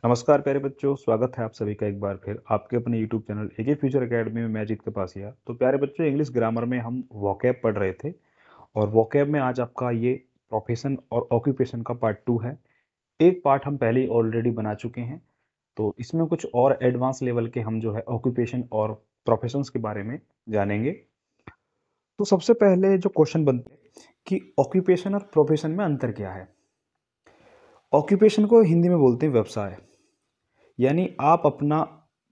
नमस्कार प्यारे बच्चों, स्वागत है आप सभी का एक बार फिर आपके अपने YouTube channel AK Future Academy में। मैं जीत के पास या तो प्यारे बच्चों, इंग्लिश ग्रामर में हम वोकैब पढ़ रहे थे और वोकैब में आज आपका ये प्रोफेशन और ऑक्यूपेशन का पार्ट 2 है। एक पार्ट हम पहले ही ऑलरेडी बना चुके हैं, तो इसमें कुछ और एडवांस लेवल के हम जो है ऑक्यूपेशन और प्रोफेशंस के बारे में जानेंगे। तो सबसे पहले जो क्वेश्चन बनते हैं कि ऑक्यूपेशन और प्रोफेशन में अंतर क्या है। ऑक्यूपेशन को हिंदी में बोलते हैं व्यवसाय, यानी आप अपना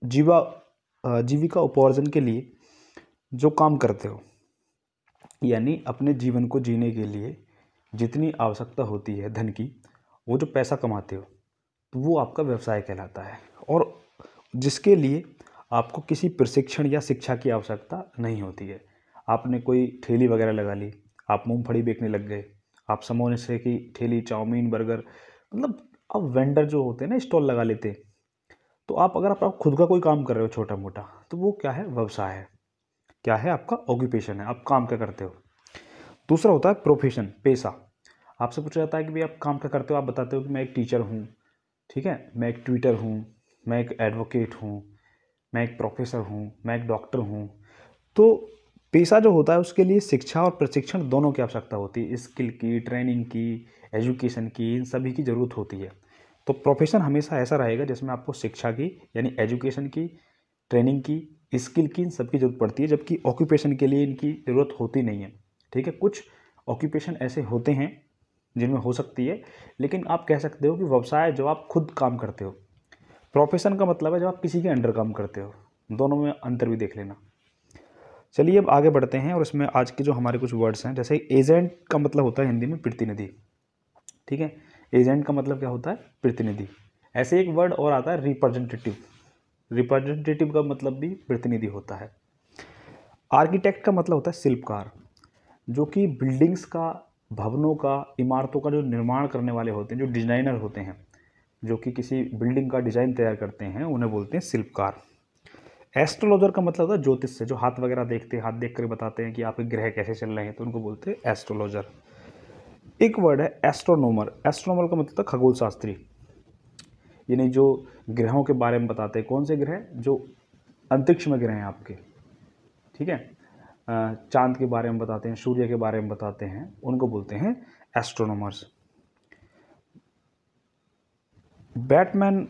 जीविका उपार्जन के लिए जो काम करते हो, यानी अपने जीवन को जीने के लिए जितनी आवश्यकता होती है धन की, वो जो पैसा कमाते हो तो वो आपका व्यवसाय कहलाता है। और जिसके लिए आपको किसी प्रशिक्षण या शिक्षा की आवश्यकता नहीं होती है। आपने कोई ठेली वगैरह लगा ली, आप मूंगफली बेचने लग गए, आप समोसे की ठेली, चाउमीन, बर्गर, मतलब अब वेंडर जो होते हैं ना, स्टॉल लगा लेते हैं। तो अगर आप खुद का कोई काम कर रहे हो छोटा मोटा, तो वो क्या है, व्यवसाय है। क्या है, आपका ऑक्यूपेशन है, आप काम क्या करते हो। दूसरा होता है प्रोफेशन, पेशा। आपसे पूछा जाता है कि भाई आप काम क्या करते हो, आप बताते हो कि मैं एक टीचर हूँ, ठीक है, मैं एक ट्यूटर हूँ, मैं एक एडवोकेट हूँ, मैं एक प्रोफेसर हूँ, मैं एक डॉक्टर हूँ। तो पेशा जो होता है उसके लिए शिक्षा और प्रशिक्षण दोनों की आवश्यकता होती है, स्किल की, ट्रेनिंग की, एजुकेशन की, इन सभी की ज़रूरत होती है। तो प्रोफेशन हमेशा ऐसा रहेगा जिसमें आपको शिक्षा की यानी एजुकेशन की, ट्रेनिंग की, स्किल की, इन सब की जरूरत पड़ती है, जबकि ऑक्यूपेशन के लिए इनकी ज़रूरत होती नहीं है। ठीक है, कुछ ऑक्यूपेशन ऐसे होते हैं जिनमें हो सकती है, लेकिन आप कह सकते हो कि व्यवसाय जो आप खुद काम करते हो। प्रोफेशन का मतलब है जब आप किसी के अंडर काम करते हो। दोनों में अंतर भी देख लेना। चलिए अब आगे बढ़ते हैं और इसमें आज के जो हमारे कुछ वर्ड्स हैं, जैसे एजेंट का मतलब होता है हिंदी में प्रतिनिधि। ठीक है, एजेंट का मतलब क्या होता है, प्रतिनिधि। ऐसे एक वर्ड और आता है रिप्रेजेंटेटिव। रिप्रेजेंटेटिव का मतलब भी प्रतिनिधि होता है। आर्किटेक्ट का मतलब होता है शिल्पकार, जो कि बिल्डिंग्स का, भवनों का, इमारतों का जो निर्माण करने वाले होते हैं, जो डिजाइनर होते हैं, जो कि किसी बिल्डिंग का डिजाइन तैयार करते हैं, उन्हें बोलते हैं शिल्पकार। एस्ट्रोलॉजर का मतलब होता है ज्योतिष से, जो हाथ वगैरह देखते हैं, हाथ देख कर बताते हैं कि आपके ग्रह कैसे चल रहे हैं, तो उनको बोलते हैं एस्ट्रोलॉजर। एक वर्ड है एस्ट्रोनोमर। एस्ट्रोनोमर का मतलब है खगोल शास्त्री, यानी जो ग्रहों के बारे में बताते हैं, कौन से ग्रह जो अंतरिक्ष में ग्रह हैं आपके। ठीक है, चांद के बारे में बताते हैं, सूर्य के बारे में बताते हैं, उनको बोलते हैं एस्ट्रोनोमर्स। बैटमैन,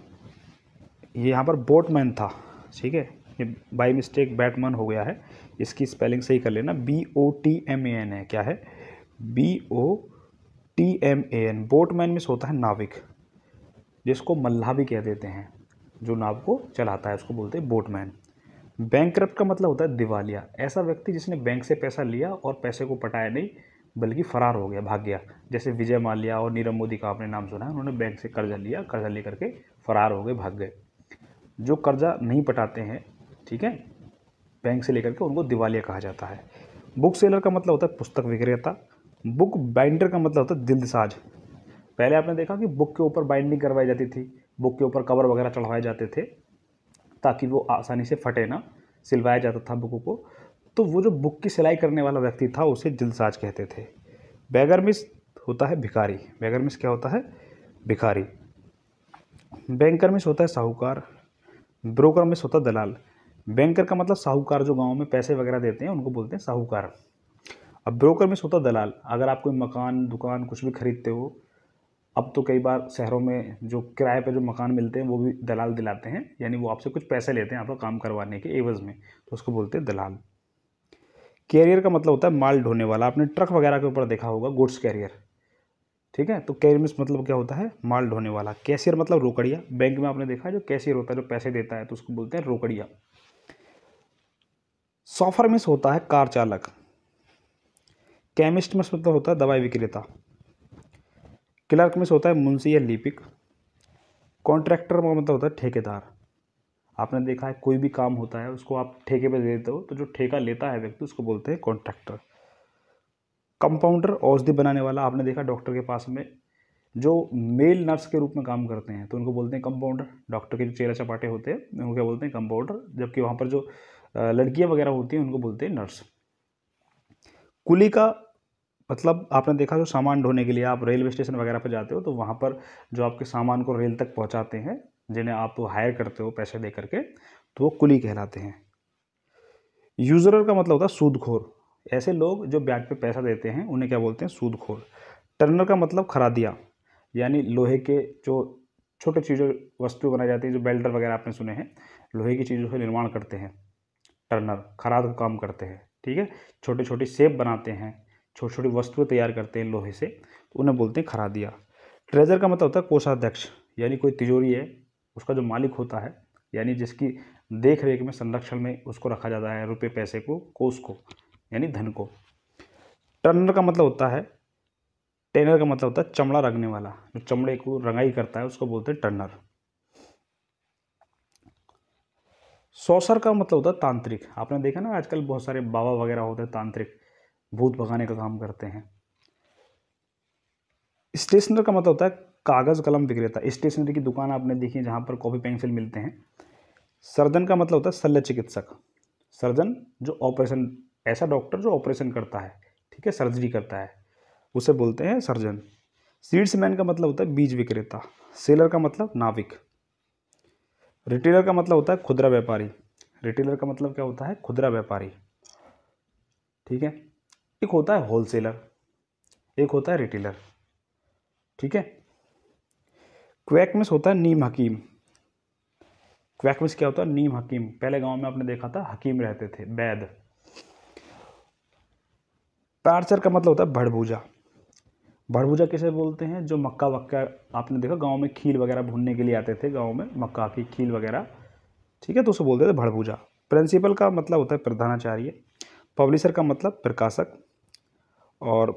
ये यहाँ पर बोटमैन था, ठीक है, ये बाई मिस्टेक बैटमैन हो गया है, इसकी स्पेलिंग सही कर लेना। BOTMAN है, क्या है, BOTMAN। बोटमैन में होता है नाविक, जिसको मल्लाह भी कह देते हैं, जो नाव को चलाता है उसको बोलते हैं बोटमैन। बैंकरप्ट का मतलब होता है दिवालिया। ऐसा व्यक्ति जिसने बैंक से पैसा लिया और पैसे को पटाया नहीं, बल्कि फरार हो गया, भाग गया। जैसे विजय माल्या और नीरव मोदी का आपने नाम सुना है, उन्होंने बैंक से कर्जा लिया, कर्जा लेकर के फरार हो गए, भाग गए। जो कर्जा नहीं पटाते हैं, ठीक है, बैंक से लेकर के, उनको दिवालिया कहा जाता है। बुक सेलर का मतलब होता है पुस्तक विक्रेता। बुक बाइंडर का मतलब होता है दिलसाज। पहले आपने देखा कि बुक के ऊपर बाइंडिंग करवाई जाती थी, बुक के ऊपर कवर वगैरह चढ़वाए जाते थे ताकि वो आसानी से फटे ना, सिलवाया जाता था बुकों को। तो वो जो बुक की सिलाई करने वाला व्यक्ति था उसे दिलसाज कहते थे। बैगरमिस होता है भिखारी। बैगरमिस क्या होता है, भिखारी। बैंकरमिस होता है साहूकार। ब्रोकरमिस होता है दलाल। बैंकर का मतलब साहूकार, जो गांव में पैसे वगैरह देते हैं उनको बोलते हैं साहूकार। अब ब्रोकरमिस होता है दलाल। अगर आप कोई मकान, दुकान, कुछ भी खरीदते हो, अब तो कई बार शहरों में जो किराए पे जो मकान मिलते हैं वो भी दलाल दिलाते हैं, यानी वो आपसे कुछ पैसे लेते हैं आपका काम करवाने के एवज में, तो उसको बोलते हैं दलाल। कैरियर का मतलब होता है माल ढोने वाला। आपने ट्रक वगैरह के ऊपर देखा होगा गुड्स कैरियर, ठीक है, तो कैरियर में मतलब क्या होता है, माल ढोने वाला। कैशियर मतलब रोकड़िया। बैंक में आपने देखा है जो कैशियर होता है, जो पैसे देता है, तो उसको बोलते हैं रोकड़िया। सॉफर में होता है कार चालक। केमिस्ट में मतलब होता है दवाई विक्रेता। क्लर्क में होता है मुंशी या लिपिक। कॉन्ट्रैक्टर का मतलब होता है ठेकेदार। आपने देखा है कोई भी काम होता है उसको आप ठेके पे दे देते हो, तो जो ठेका लेता है व्यक्ति उसको बोलते हैं कॉन्ट्रैक्टर। कंपाउंडर औषधि बनाने वाला। आपने देखा डॉक्टर के पास में जो मेल नर्स के रूप में काम करते हैं तो उनको बोलते हैं कंपाउंडर। डॉक्टर के जो चेहरा चपाटे होते हैं उनको क्या बोलते हैं, कंपाउंडर। जबकि वहाँ पर जो लड़कियाँ वगैरह होती हैं उनको बोलते हैं नर्स। कुली का मतलब आपने देखा जो सामान ढोने के लिए आप रेलवे स्टेशन वगैरह पर जाते हो, तो वहाँ पर जो आपके सामान को रेल तक पहुँचाते हैं जिन्हें आप हायर करते हो पैसे दे करके, तो वो कुली कहलाते हैं। यूजरर का मतलब होता है सूदखोर। ऐसे लोग जो ब्याज पे पैसा देते हैं उन्हें क्या बोलते हैं? सूदखोर। टर्नर का मतलब खरादिया, यानी लोहे के जो छोटे चीज़ों वस्तुएं बनाई जाती हैं, जो बेल्डर वगैरह आपने सुने हैं, लोहे की चीज़ों से निर्माण करते हैं, टर्नर खराद का काम करते हैं। ठीक है, छोटे छोटे शेप बनाते हैं, छोटी छोटी वस्तुएं तैयार करते हैं लोहे से, तो उन्हें बोलते हैं खरादिया। ट्रेजर का मतलब होता है कोषाध्यक्ष, यानी कोई तिजोरी है, उसका जो मालिक होता है, यानी जिसकी देख रेख में, संरक्षण में उसको रखा जाता है, रुपये पैसे को, कोष को, यानी धन को। टर्नर का मतलब होता है, टेनर का मतलब होता है चमड़ा रंगने वाला, जो चमड़े को रंगाई करता है उसको बोलते हैं टर्नर। सॉसर का मतलब होता है तांत्रिक। आपने देखा ना आजकल बहुत सारे बाबा वगैरह होते हैं तांत्रिक, भूत भगाने का काम करते हैं। स्टेशनर का मतलब होता है कागज कलम विक्रेता, स्टेशनरी की दुकान आपने देखी है जहाँ पर कॉपी पेंसिल मिलते हैं। सर्जन का मतलब होता है शल्य चिकित्सक। सर्जन जो ऑपरेशन, ऐसा डॉक्टर जो ऑपरेशन करता है, ठीक है, सर्जरी करता है, उसे बोलते हैं सर्जन। सीड्समैन का मतलब होता है बीज विक्रेता। सेलर का मतलब नाविक। रिटेलर का मतलब होता है खुदरा व्यापारी। रिटेलर का मतलब क्या होता है? खुदरा व्यापारी। ठीक है, एक होता है होलसेलर, एक होता है रिटेलर। ठीक है, क्वैकमिस होता है नीम हकीम। क्वैकमिस क्या होता है? नीम हकीम। पहले गांव में आपने देखा था हकीम रहते थे, वैद्य। पार्चर का मतलब होता है भड़भूजा। भड़भूजा किसे बोलते हैं? जो मक्का वक्का, आपने देखा गांव में खील वगैरह भूनने के लिए आते थे गांव में, मक्का की खील वगैरह, ठीक है, तो उसे बोलते थे भड़भूजा। प्रिंसिपल का मतलब होता है प्रधानाचार्य। पब्लिशर का मतलब प्रकाशक। और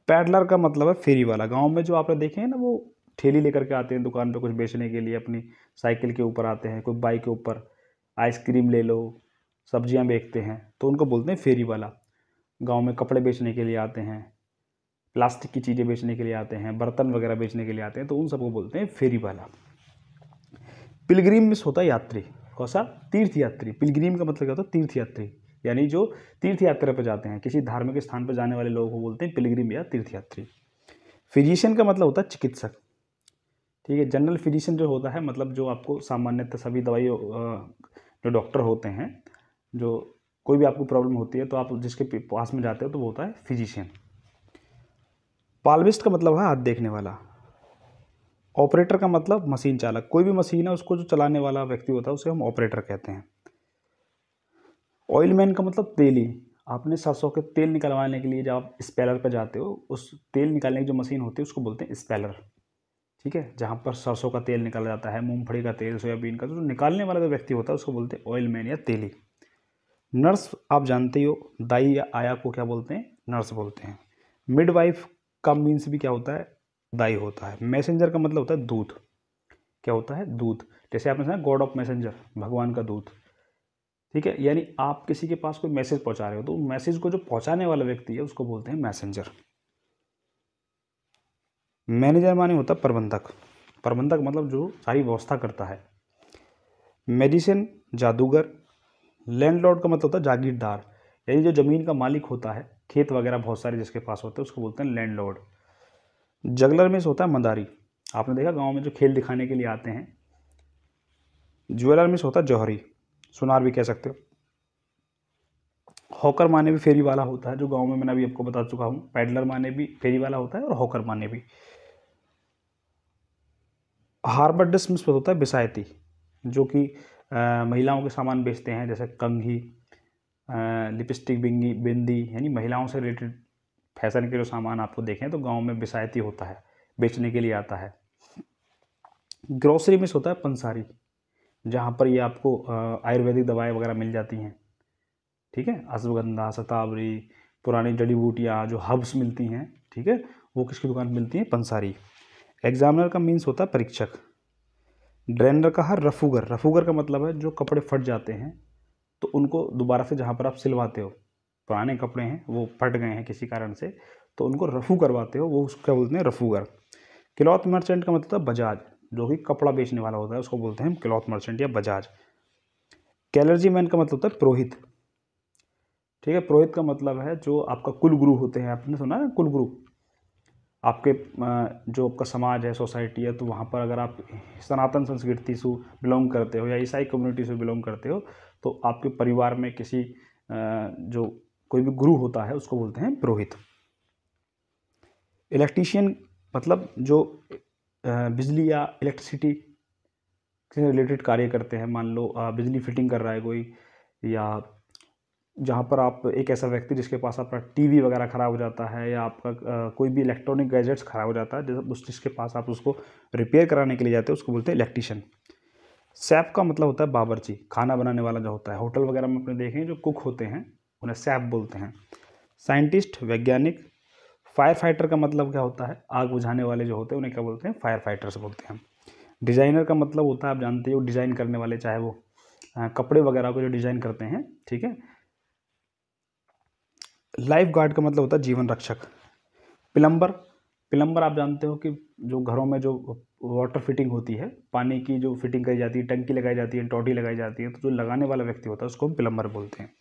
पैडलर का मतलब है फेरी वाला। गांव में जो आपने देखे हैं ना, वो ठेली लेकर के आते हैं दुकान पे कुछ बेचने के लिए, अपनी साइकिल के ऊपर आते हैं, कोई बाइक के ऊपर, आइसक्रीम ले लो, सब्जियां बेचते हैं, तो उनको बोलते हैं फेरी वाला। गांव में कपड़े बेचने के लिए आते हैं, प्लास्टिक की चीज़ें बेचने के लिए आते हैं, बर्तन वगैरह बेचने के लिए आते हैं, तो उन सबको बोलते हैं फेरी वाला। पिलग्रिम में होता है यात्री। कौन? तीर्थ यात्री। पिलग्रिम का मतलब क्या होता है? तीर्थ यात्री, यानी जो तीर्थ यात्रा पर जाते हैं, किसी धार्मिक स्थान पर जाने वाले लोगों को बोलते हैं पिलग्रिम या तीर्थ यात्री। फिजिशियन का मतलब होता है चिकित्सक। ठीक है, जनरल फिजिशियन जो होता है, मतलब जो आपको सामान्यतः सभी दवाइयों, जो डॉक्टर होते हैं, जो कोई भी आपको प्रॉब्लम होती है तो आप जिसके पास में जाते हो तो वो होता है फिजिशियन। पाल्विस्ट का मतलब है हाथ देखने वाला। ऑपरेटर का मतलब मशीन चालक। कोई भी मशीन है उसको जो चलाने वाला व्यक्ति होता है उसे हम ऑपरेटर कहते हैं। ऑयलमैन का मतलब तेली। आपने सरसों के तेल निकलवाने के लिए जब आप स्पेलर पर जाते हो, उस तेल निकालने की जो मशीन होती है उसको बोलते हैं स्पेलर। ठीक है, जहाँ पर सरसों का तेल निकल जाता है, मूंगफली का तेल, सोयाबीन का, तो जो निकालने वाला जो व्यक्ति होता है उसको बोलते हैं ऑयलमैन या तेली। नर्स आप जानते ही हो, दाई या आया को क्या बोलते हैं? नर्स बोलते हैं। मिडवाइफ का मीन्स भी क्या होता है? दाई होता है। मैसेंजर का मतलब होता है दूत। क्या होता है? दूत। जैसे आपने सुना गॉड ऑफ मैसेंजर, भगवान का दूत। ठीक है, यानी आप किसी के पास कोई मैसेज पहुंचा रहे हो, तो मैसेज को जो पहुंचाने वाला व्यक्ति है उसको बोलते हैं मैसेंजर। मैनेजर माने होता है प्रबंधक। प्रबंधक मतलब जो सारी व्यवस्था करता है। मेडिसिन जादूगर। लैंडलॉर्ड का मतलब होता है जागीरदार, यानी जो ज़मीन का मालिक होता है, खेत वगैरह बहुत सारे जिसके पास होते हैं उसको बोलते हैं लैंडलॉर्ड। जगलर में होता है मदारी। आपने देखा गांव में जो खेल दिखाने के लिए आते हैं। ज्वेलर में होता है जौहरी, सुनार भी कह सकते हो। हॉकर माने भी फेरी वाला होता है, जो गांव में मैंने अभी आपको बता चुका हूँ। पैडलर माने भी फेरी वाला होता है और हॉकर माने भी। हार्बर्डिस्ट में होता है बिसायती, जो कि महिलाओं के सामान बेचते हैं, जैसे कंघी, लिपस्टिक, बिंगी, बिंदी, यानी महिलाओं से रिलेटेड फैशन के जो सामान आपको देखें तो गांव में बिसायती होता है, बेचने के लिए आता है। ग्रोसरी में होता है पंसारी, जहाँ पर ये आपको आयुर्वेदिक दवाएं वगैरह मिल जाती हैं। ठीक है, अश्वगंधा, शतावरी, पुरानी जड़ी बूटियाँ, जो हर्ब्स मिलती हैं, ठीक है, वो किसकी दुकान मिलती हैं? पंसारी। एग्जामिनर का मीन्स होता है परीक्षक। ड्रेनर का है रफूगर। रफूगर का मतलब है जो कपड़े फट जाते हैं तो उनको दोबारा से, जहाँ पर आप सिलवाते हो, पुराने कपड़े हैं वो फट गए हैं किसी कारण से, तो उनको रफू करवाते हो, वो उसको क्या बोलते हैं? रफूगर। क्लॉथ मर्चेंट का मतलब बजाज, जो कि कपड़ा बेचने वाला होता है उसको बोलते हैं क्लॉथ मर्चेंट या बजाज। कैलर्जी मैन का मतलब होता है पुरोहित। ठीक है, पुरोहित का मतलब है जो आपका कुल गुरु होते हैं। आपने सुना है कुल गुरु? आपके जो आपका समाज है, सोसाइटी है, तो वहाँ पर अगर आप सनातन संस्कृति से बिलोंग करते हो या ईसाई कम्युनिटी से बिलोंग करते हो, तो आपके परिवार में किसी जो कोई भी गुरु होता है उसको बोलते हैं पुरोहित। इलेक्ट्रीशियन मतलब जो बिजली या इलेक्ट्रिसिटी से रिलेटेड कार्य करते हैं। मान लो बिजली फिटिंग कर रहा है कोई, या जहाँ पर आप एक ऐसा व्यक्ति जिसके पास आपका टीवी वगैरह ख़राब हो जाता है, या आपका कोई भी इलेक्ट्रॉनिक गैजेट्स ख़राब हो जाता है, जिसके पास आप उसको रिपेयर कराने के लिए जाते हो, उसको बोलते हैं इलेक्ट्रीशियन। शेफ का मतलब होता है बावर्ची, खाना बनाने वाला जो होता है। होटल वगैरह में अपने देखें जो कुक होते हैं उन्हें शेफ बोलते हैं। साइंटिस्ट, वैज्ञानिक। फायर फाइटर का मतलब क्या होता है, आग बुझाने वाले जो होते हैं उन्हें क्या बोलते हैं, फायर फाइटर्स बोलते हैं। डिज़ाइनर का मतलब होता है, आप जानते हो, डिज़ाइन करने वाले, चाहे वो कपड़े वगैरह को जो डिज़ाइन करते हैं, ठीक है। लाइफ गार्ड का मतलब होता है जीवन रक्षक। प्लम्बर, प्लम्बर आप जानते हो कि जो घरों में जो वाटर फिटिंग होती है, पानी की जो फिटिंग करी जाती है, टंकी लगाई जाती है, टोटी लगाई जाती है, तो जो लगाने वाला व्यक्ति होता है उसको हम प्लम्बर बोलते हैं।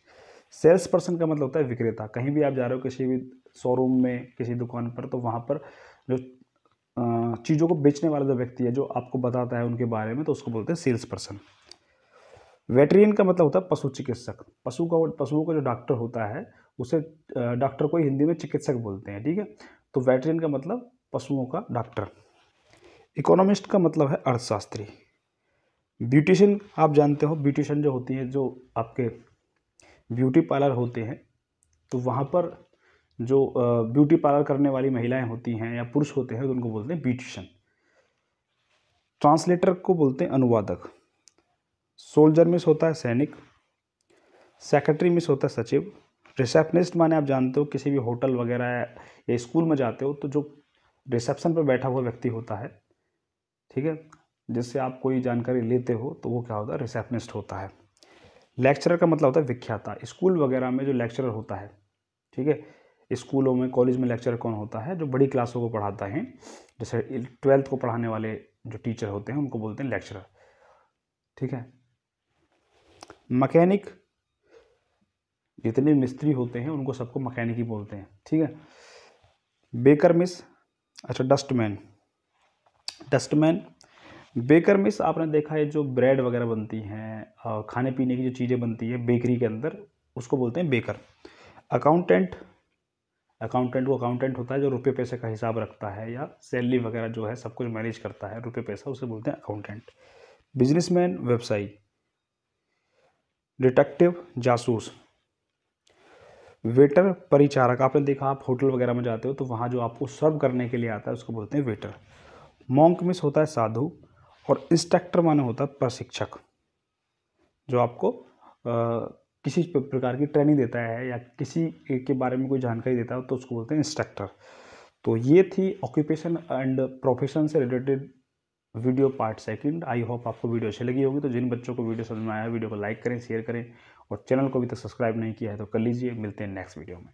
सेल्स पर्सन का मतलब होता है विक्रेता। कहीं भी आप जा रहे हो किसी भी शोरूम में, किसी दुकान पर, तो वहाँ पर जो चीज़ों को बेचने वाला जो व्यक्ति है, जो आपको बताता है उनके बारे में, तो उसको बोलते हैं सेल्स पर्सन। वेटरियन का मतलब होता है पशु चिकित्सक। पशुओं का जो डॉक्टर होता है उसे डॉक्टर को हिंदी में चिकित्सक बोलते हैं, ठीक है। तो वेटरियन का मतलब पशुओं का डॉक्टर। इकोनॉमिस्ट का मतलब है अर्थशास्त्री। ब्यूटिशियन आप जानते हो, ब्यूटिशियन जो होती है, जो आपके ब्यूटी पार्लर होते हैं, तो वहाँ पर जो ब्यूटी पार्लर करने वाली महिलाएं होती हैं या पुरुष होते हैं, तो उनको बोलते हैं ब्यूटिशियन। ट्रांसलेटर को बोलते हैं अनुवादक। सोल्जर मिस होता है सैनिक। सेक्रेटरी मिस होता है सचिव। रिसेप्शनिस्ट माने आप जानते हो, किसी भी होटल वगैरह या स्कूल में जाते हो तो जो रिसेप्शन पर बैठा हुआ व्यक्ति होता है, ठीक है, जिससे आप कोई जानकारी लेते हो, तो वो क्या होता है, रिसेप्शनिस्ट होता है। लेक्चरर का मतलब होता है विख्याता। स्कूल वगैरह में जो लेक्चरर होता है, ठीक है, स्कूलों में, कॉलेज में लेक्चरर कौन होता है, जो बड़ी क्लासों को पढ़ाता है, जैसे 12th को पढ़ाने वाले जो टीचर होते हैं उनको बोलते हैं लेक्चरर, ठीक है। मैकेनिक, जितने मिस्त्री होते हैं उनको सबको मैकेनिक ही बोलते हैं, ठीक है। बेकर मिस, अच्छा डस्टमैन। डस्टमैन, बेकर मिस आपने देखा है जो ब्रेड वगैरह बनती हैं, खाने पीने की जो चीज़ें बनती है बेकरी के अंदर, उसको बोलते हैं बेकर। अकाउंटेंट, अकाउंटेंट वो अकाउंटेंट होता है जो रुपये पैसे का हिसाब रखता है या सैलरी वगैरह जो है सब कुछ मैनेज करता है, रुपये पैसा, उसे बोलते हैं अकाउंटेंट। बिजनेसमैन, व्यवसायी। डिटेक्टिव, जासूस। वेटर, परिचारक। आपने देखा, आप होटल वगैरह में जाते हो तो वहाँ जो आपको सर्व करने के लिए आता है उसको बोलते हैं वेटर। मॉन्क मिस होता है साधु। और इंस्ट्रक्टर माने होता है प्रशिक्षक, जो आपको किसी प्रकार की ट्रेनिंग देता है या किसी के बारे में कोई जानकारी देता है, तो उसको बोलते हैं इंस्ट्रक्टर। तो ये थी ऑक्यूपेशन एंड प्रोफेशन से related video part second. I hope आपको वीडियो अच्छी लगी होगी। तो जिन बच्चों को वीडियो समझ में आया, वीडियो को लाइक करें, शेयर करें, और चैनल को अभी तक सब्सक्राइब नहीं किया है तो कर लीजिए। मिलते हैं नेक्स्ट वीडियो में।